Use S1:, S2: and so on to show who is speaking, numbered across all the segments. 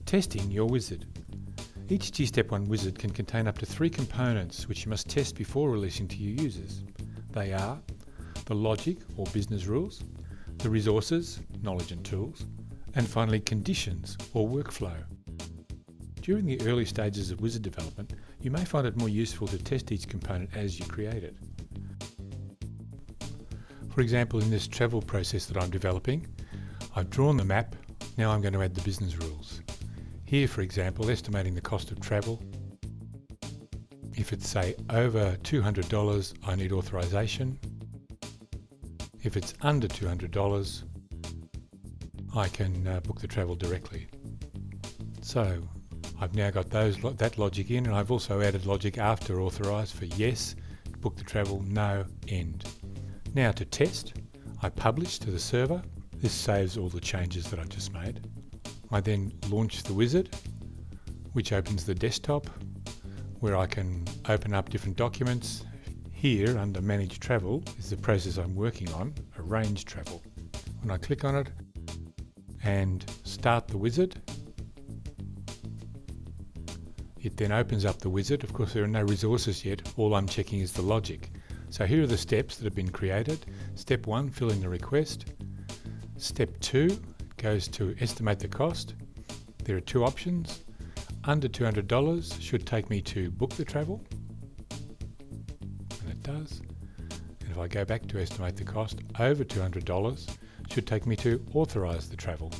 S1: Testing your wizard. Each gStepOne wizard can contain up to 3 components which you must test before releasing to your users. They are the logic or business rules, the resources, knowledge and tools, and finally conditions or workflow. During the early stages of wizard development, you may find it more useful to test each component as you create it. For example, in this travel process that I'm developing, I've drawn the map, now I'm going to add the business rules. Here, for example, estimating the cost of travel. If it's, say, over $200, I need authorization. If it's under $200, I can book the travel directly. So I've now got that logic in, and I've also added logic after authorize for yes, book the travel, no, end. Now to test, I publish to the server. This saves all the changes that I've just made. I then launch the wizard, which opens the desktop where I can open up different documents. Here under Manage Travel is the process I'm working on, Arrange Travel. When I click on it and start the wizard, it then opens up the wizard. Of course, there are no resources yet. All I'm checking is the logic. So here are the steps that have been created. Step 1, fill in the request. Step 2 goes to estimate the cost. There are 2 options. Under $200 should take me to book the travel, and it does. And if I go back to estimate the cost, over $200 should take me to authorize the travel,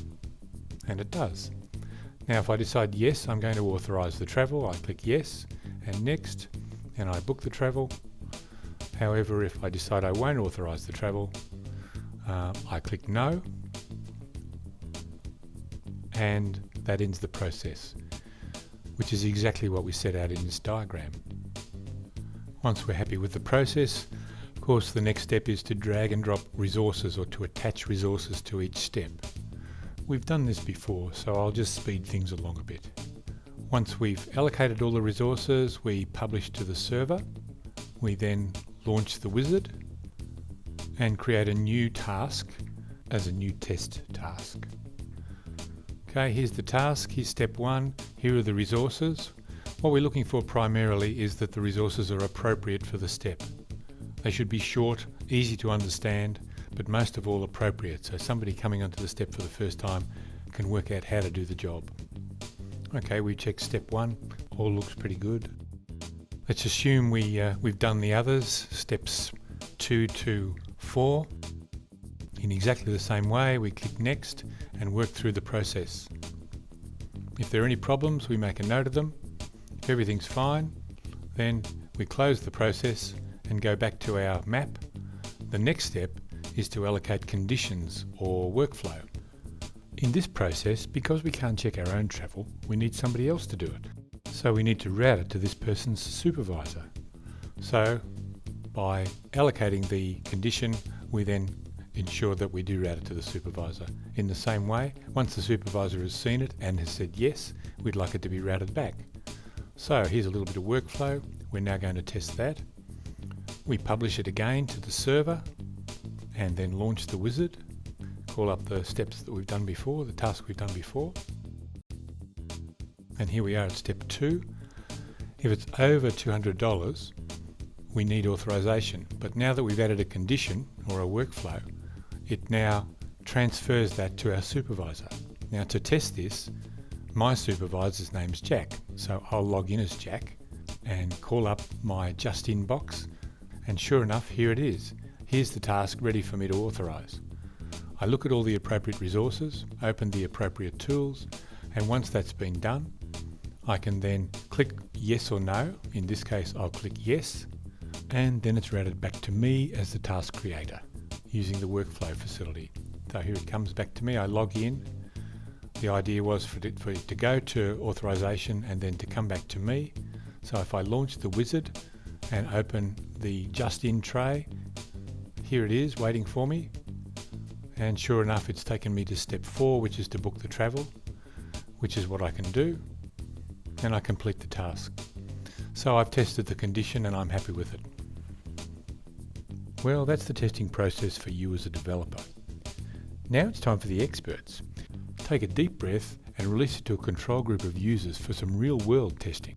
S1: and it does. Now if I decide yes, I'm going to authorize the travel, I click yes and next, and I book the travel. However, if I decide I won't authorize the travel, I click no, and that ends the process, which is exactly what we set out in this diagram. Once we're happy with the process, of course the next step is to drag and drop resources or to attach resources to each step. We've done this before, so I'll just speed things along a bit. Once we've allocated all the resources, we publish to the server. We then launch the wizard and create a new task as a new test task. Okay, here's the task, here's step 1, here are the resources. What we're looking for primarily is that the resources are appropriate for the step. They should be short, easy to understand, but most of all appropriate, so somebody coming onto the step for the first time can work out how to do the job. Okay, we checked step 1, all looks pretty good. Let's assume we've done the others, steps 2 to 4. In exactly the same way, we click next and work through the process. If there are any problems, we make a note of them. If everything's fine, then we close the process and go back to our map. The next step is to allocate conditions or workflow. In this process, because we can't check our own travel, we need somebody else to do it. So we need to route it to this person's supervisor. So by allocating the condition, we then ensure that we do route it to the supervisor. In the same way, once the supervisor has seen it and has said yes, we'd like it to be routed back. So here's a little bit of workflow. We're now going to test that. We publish it again to the server and then launch the wizard. Call up the steps that we've done before, the task we've done before. And here we are at step 2. If it's over $200, we need authorization. But now that we've added a condition or a workflow, it now transfers that to our supervisor. Now to test this, my supervisor's name's Jack, so I'll log in as Jack and call up my just in box, and sure enough, here it is. Here's the task ready for me to authorize. I look at all the appropriate resources, open the appropriate tools, and once that's been done, I can then click yes or no. In this case, I'll click yes, and then it's routed back to me as the task creator using the workflow facility. So here it comes back to me, I log in. The idea was for it to go to authorization and then to come back to me. So if I launch the wizard and open the just in tray, here it is waiting for me. And sure enough, it's taken me to step 4, which is to book the travel, which is what I can do. And I complete the task. So I've tested the condition and I'm happy with it. Well, that's the testing process for you as a developer. Now it's time for the experts. Take a deep breath and release it to a control group of users for some real-world testing.